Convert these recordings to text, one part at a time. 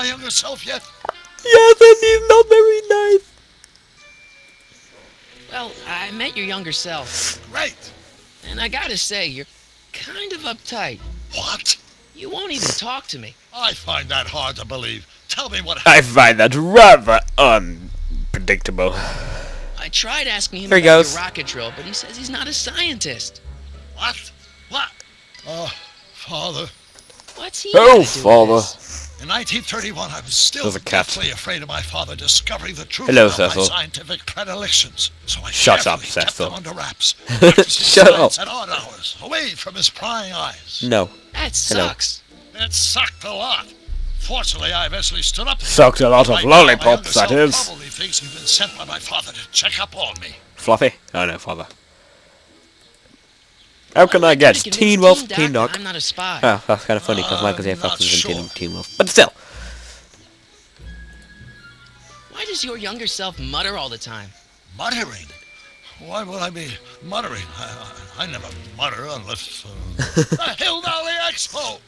younger self yet? Yes, and he's not very nice. Well, I met your younger self, Great. and I gotta say, you're kind of uptight. What? You won't even talk to me. I find that hard to believe. Tell me what I happened. find that rather unpredictable. I tried asking him Here he about goes. your rocket drill, but he says he's not a scientist. What? What? Oh, Father. What's he Oh, got to do father. with this? In 1931, I was still There's a cat. deathly afraid of my father discovering the truth Hello, about my Cecil. scientific predilections. So I Shut up, carefully kept Cecil. them under wraps. Practicing Shut science up. at odd hours, away from his prying eyes. No. That Hello. sucks. It sucked a lot. Fortunately, I eventually stood up. Sucked a lot of Right now, my lollipops, younger that self is. probably thinks you've been sent by my father to check up on me. Fluffy? Oh no, father. How can What I am gonna guess? convince Teen Wolf, Doc Teen that Dog. I'm not a spy. Oh, that's kind of funny because Michael J. I'm Fox not is in sure. Teen Wolf. But still. Why does your younger self mutter all the time? Muttering? Why would I be muttering? I never mutter unless... the Hill Valley Expo!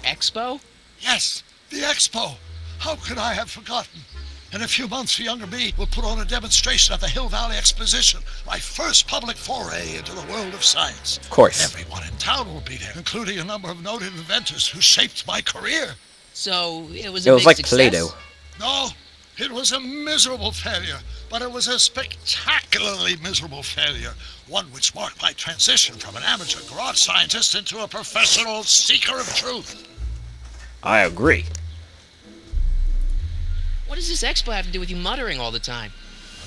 Expo? Yes, the Expo! How could I have forgotten? In a few months, the younger me will put on a demonstration at the Hill Valley Exposition, my first public foray into the world of science. Of course. Everyone in town will be there, including a number of noted inventors who shaped my career. So it was It a was big like success? Play-Doh. No, it was a miserable failure, but it was a spectacularly miserable failure. One which marked my transition from an amateur garage scientist into a professional seeker of truth. I agree. What does this expo have to do with you muttering all the time?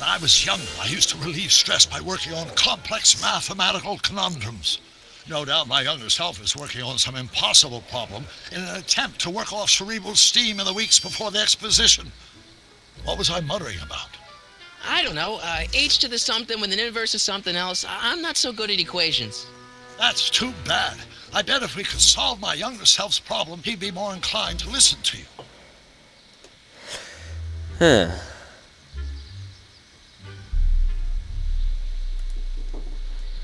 When I was younger, I used to relieve stress by working on complex mathematical conundrums. No doubt my younger self is working on some impossible problem in an attempt to work off cerebral steam in the weeks before the exposition. What was I muttering about? I don't know. H to the something with an inverse of something else. I'm not so good at equations. That's too bad. I bet if we could solve my younger self's problem, he'd be more inclined to listen to you. Huh.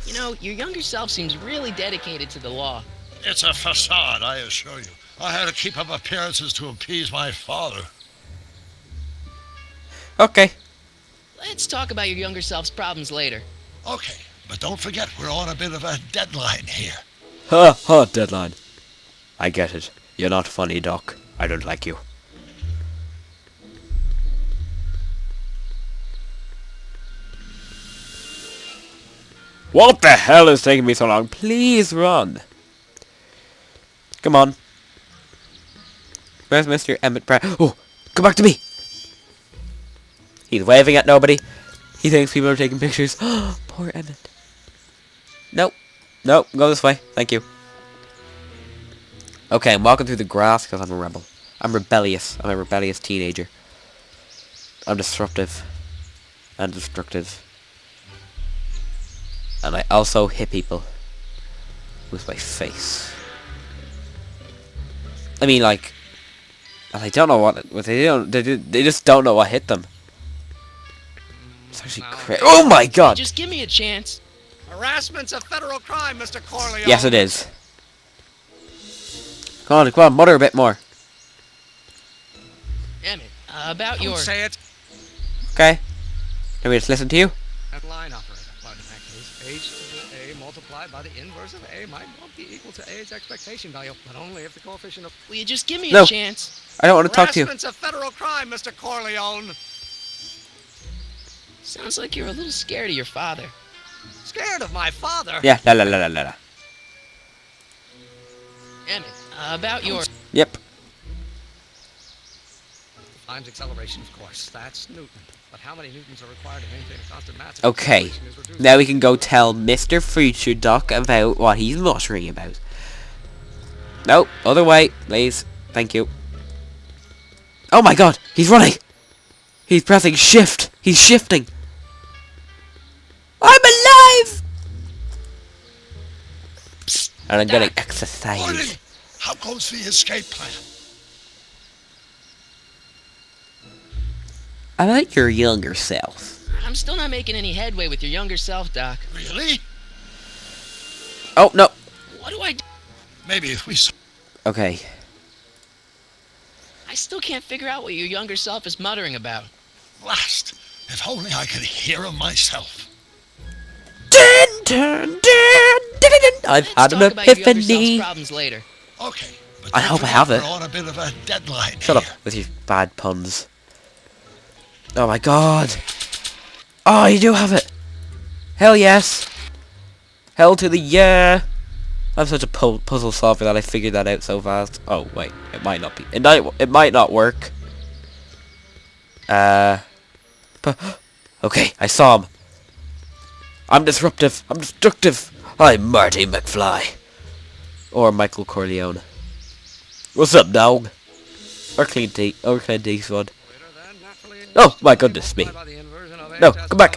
You know, your younger self seems really dedicated to the law. It's a facade, I assure you. I had to keep up appearances to appease my father. Okay. Let's talk about your younger self's problems later. Okay, but don't forget we're on a bit of a deadline here. Ha ha, deadline. I get it. You're not funny, Doc. I don't like you. What the hell is taking me so long? Please run. Come on. Where's Mr. Emmett Brown? Oh, come back to me. He's waving at nobody. He thinks people are taking pictures. Poor Emmett. Nope. Nope, go this way. Thank you. Okay, I'm walking through the grass because I'm a rebel. I'm rebellious. I'm a rebellious teenager. I'm disruptive. And destructive. And I also hit people. With my face. I mean, like... I don't know what they don't... They just don't know what hit them. It's actually crazy. Oh my god! Just give me a chance. Harassment's a federal crime, Mr. Corleone. Yes, it is. Come on, mutter a bit more. Emmett, about Don't your... say it. Okay? Let me just listen to you. That line operator. But in that case, H to the A multiplied by the inverse of A might not be equal to A's expectation value, but only if the coefficient of... Will you just give me No. a chance? I don't want to talk to you. Harassment's a federal crime, Mr. Corleone. Sounds like you're a little scared of your father. Scared of my father? Yeah, la la la la la la. Emmett, about your... Yep. Times acceleration, of course. That's Newton. But how many newtons are required to maintain a constant mass? if Okay. acceleration is reduced? Now we can go tell Mr. Future Doc about what he's muttering about. No, other way, please. Thank you. Oh my god, he's running! He's pressing shift! He's shifting! I'm alive! And I'm getting Morty, exercise. how goes the escape plan? I like your younger self. I'm still not making any headway with your younger self, Doc. Really? Oh, no. What do I do? Maybe if we... Okay. I still can't figure out what your younger self is muttering about. Blast! If only I could hear him myself. Dun, dun, dun, dun, dun, dun. I've Let's had an talk about your younger self's epiphany. problems later. Okay, but I don't hope I forget have it. we're on a bit of a deadline Shut up here. with your bad puns. Oh my god. Oh, you do have it. Hell yes. Hell to the yeah. I'm such a puzzle solver that I figured that out so fast. Oh wait, it might not be. It might not work. Okay, I saw him. I'm disruptive. I'm destructive. I'm Marty McFly. Or Michael Corleone. What's up, dog? Or Clint Eastwood. Oh, my goodness me. No, come back.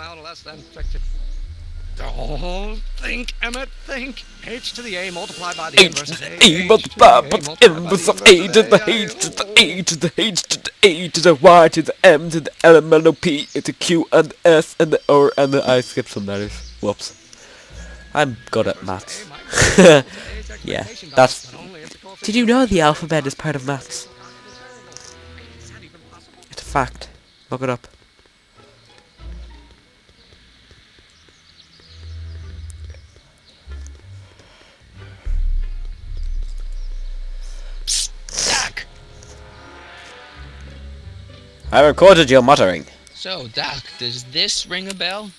Don't think, Emmett, think. H to the A multiplied by the H inverse to of the A. A multiplied by the inverse of A to the H to the A to the H to the A to the Y to the M to the L M N O P to the Q and the S and the O and the I skipped some letters. Whoops. I'm good at maths. Yeah, that's... Did you know the alphabet is part of maths? It's a fact. Look it up. Doc! I recorded your muttering. So, Doc, does this ring a bell?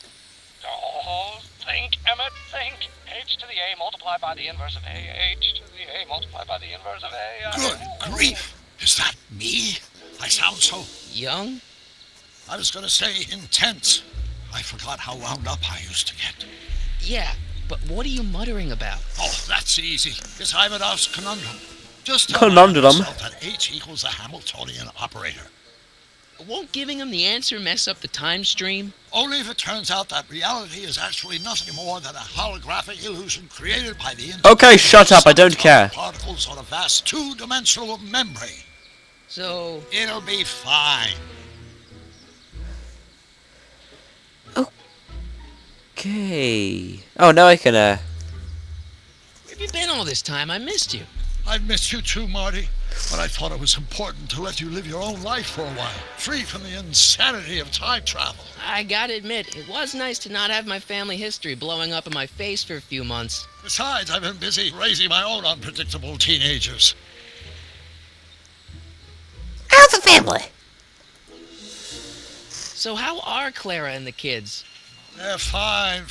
Don't think, Emmett, think. H to the A multiplied by the inverse of A. H to the A multiplied by the inverse of A. Good grief! Is that me? I sound so... Young? I was gonna say intense. I forgot how wound up I used to get. Yeah, but what are you muttering about? Oh, that's easy. It's Ivanov's conundrum. Just Conundrum? yourself that H equals a Hamiltonian operator. Won't giving him the answer mess up the time stream? Only if it turns out that reality is actually nothing more than a holographic illusion created by the... Okay, shut up, I don't care. ...particles on a vast two-dimensional membrane. So, It'll be fine. Okay. Oh, now I can, where have you been all this time? I missed you. I've missed you too, Marty. But I thought it was important to let you live your own life for a while, free from the insanity of time travel. I gotta admit, it was nice to not have my family history blowing up in my face for a few months. Besides, I've been busy raising my own unpredictable teenagers. How's the family? So how are Clara and the kids? They're fine.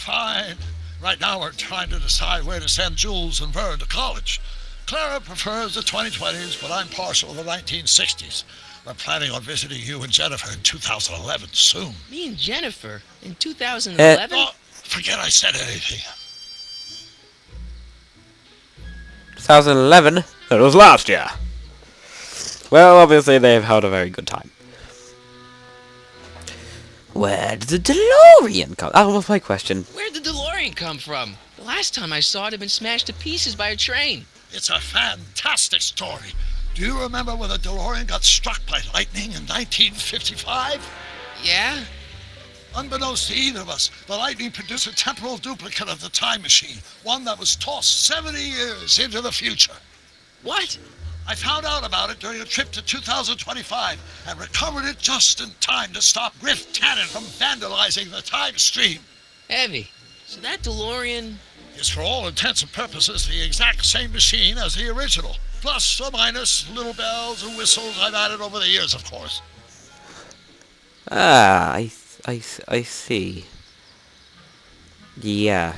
Right now we're trying to decide where to send Jules and Vern to college. Clara prefers the 2020s, but I'm partial to the 1960s. We're planning on visiting you and Jennifer in 2011 soon. Me and Jennifer? In 2011? Oh, forget I said anything. 2011? That was last year. Well, obviously they've had a very good time. Where did the DeLorean come? That was my question. Where'd the DeLorean come from? The last time I saw it had been smashed to pieces by a train. It's a fantastic story. Do you remember when the DeLorean got struck by lightning in 1955? Yeah? Unbeknownst to either of us, the lightning produced a temporal duplicate of the time machine, one that was tossed 70 years into the future. What? I found out about it during a trip to 2025 and recovered it just in time to stop Griff Tannen from vandalizing the time stream. Heavy. So that DeLorean... Is for all intents and purposes the exact same machine as the original. Plus or minus little bells and whistles I've added over the years, of course. Ah, I see. Yeah.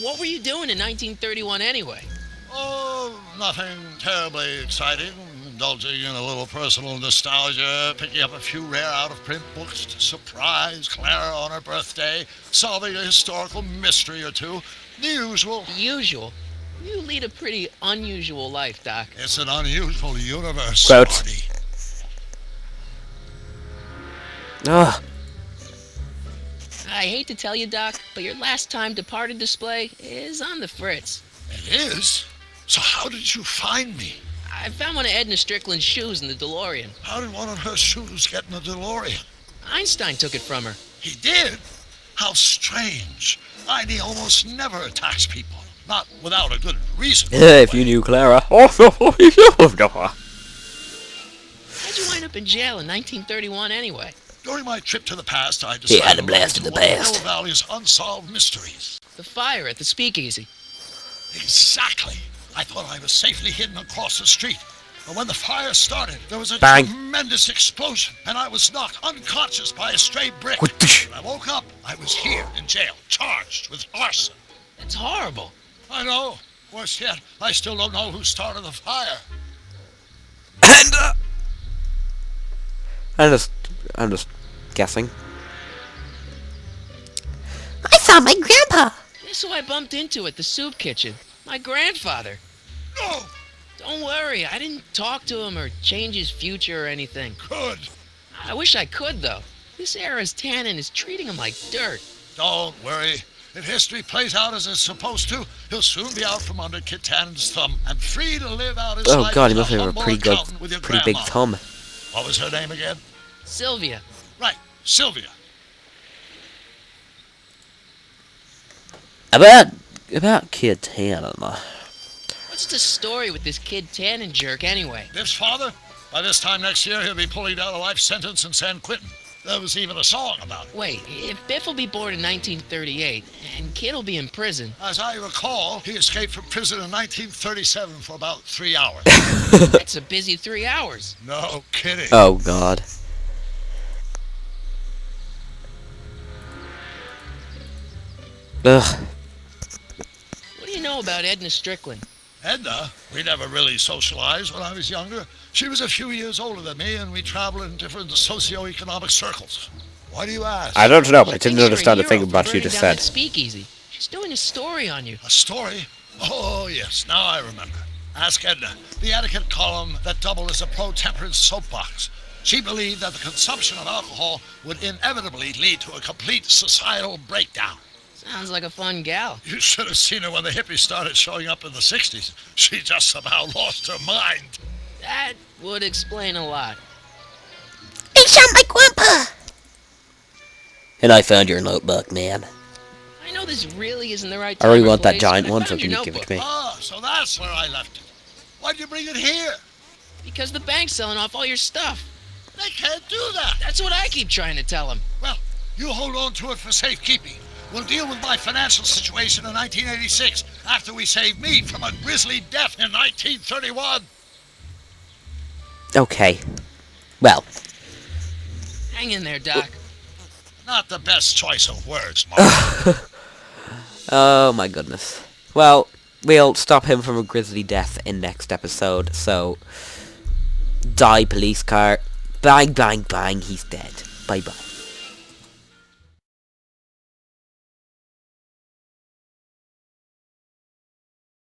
What were you doing in 1931 anyway? Oh, nothing terribly exciting. Indulging in a little personal nostalgia, picking up a few rare out-of-print books to surprise Clara on her birthday, solving a historical mystery or two. The usual. The usual. You lead a pretty unusual life, Doc. It's an unusual universe, Quote. Marty. Ugh. I hate to tell you, Doc, but your last time departed display is on the fritz. It is? So how did you find me? I found one of Edna Strickland's shoes in the DeLorean. How did one of her shoes get in the DeLorean? Einstein took it from her. He did? How strange. He almost never attacks people. Not without a good reason. If you knew Clara. How'd you wind up in jail in 1931 anyway? During my trip to the past, I He decided had a blast in to the look into past. Hill Valley's unsolved mysteries. The fire at the speakeasy. Exactly. I thought I was safely hidden across the street. But when the fire started, there was a Bang. tremendous explosion, and I was knocked unconscious by a stray brick. What the- When I woke up, I was here in jail, charged with arson. That's horrible. I know. Worse yet, I still don't know who started the fire. And I'm just guessing. I found my grandpa. Guess who I bumped into at the soup kitchen? My grandfather. No! Don't worry, I didn't talk to him or change his future or anything. Good. I wish I could, though. This era's Tannen is treating him like dirt. Don't worry. If history plays out as it's supposed to, he'll soon be out from under Kit Tannen's thumb and free to live out his Oh life god, as he must have a humble pretty good, accountant with your pretty big grandma. thumb. What was her name again? Sylvia. Right, Sylvia. About Kid Tannen. What's the story with this kid Tannen jerk anyway? Biff's father? By this time next year, he'll be pulling down a life sentence in San Quentin. There was even a song about it. Wait, if Biff will be born in 1938 and Kid will be in prison, As I recall, he escaped from prison in 1937 for about 3 hours. that's a busy 3 hours. No kidding. Oh god. Ugh. What do you know about Edna Strickland? Edna, we never really socialized when I was younger. She was a few years older than me, and we traveled in different socioeconomic circles. Why do you ask? I don't know, but I She didn't thinks you're understand a hero thing for about what you burning just down that said. Speakeasy. She's doing a story on you. A story? Oh, yes, now I remember. Ask Edna, the etiquette column that doubled as a pro-temperance soapbox. She believed that the consumption of alcohol would inevitably lead to a complete societal breakdown. Sounds like a fun gal. You should have seen her when the hippies started showing up in the 60s. She just somehow lost her mind. That would explain a lot. I shot my grandpa! And I found your notebook, man. I know this really isn't the right I time really or want that place, giant but I one, so found can your you give it notebook. to me? Ah, so that's where I left it. Why'd you bring it here? Because the bank's selling off all your stuff. They can't do that. That's what I keep trying to tell them. Well, you hold on to it for safekeeping. We'll deal with my financial situation in 1986 after we save me from a grisly death in 1931. Okay. Well, Hang in there, Doc. Not the best choice of words, Mark. oh my goodness. Well, we'll stop him from a grisly death in next episode, so... Die, police car. Bang, bang, bang, he's dead. Bye-bye.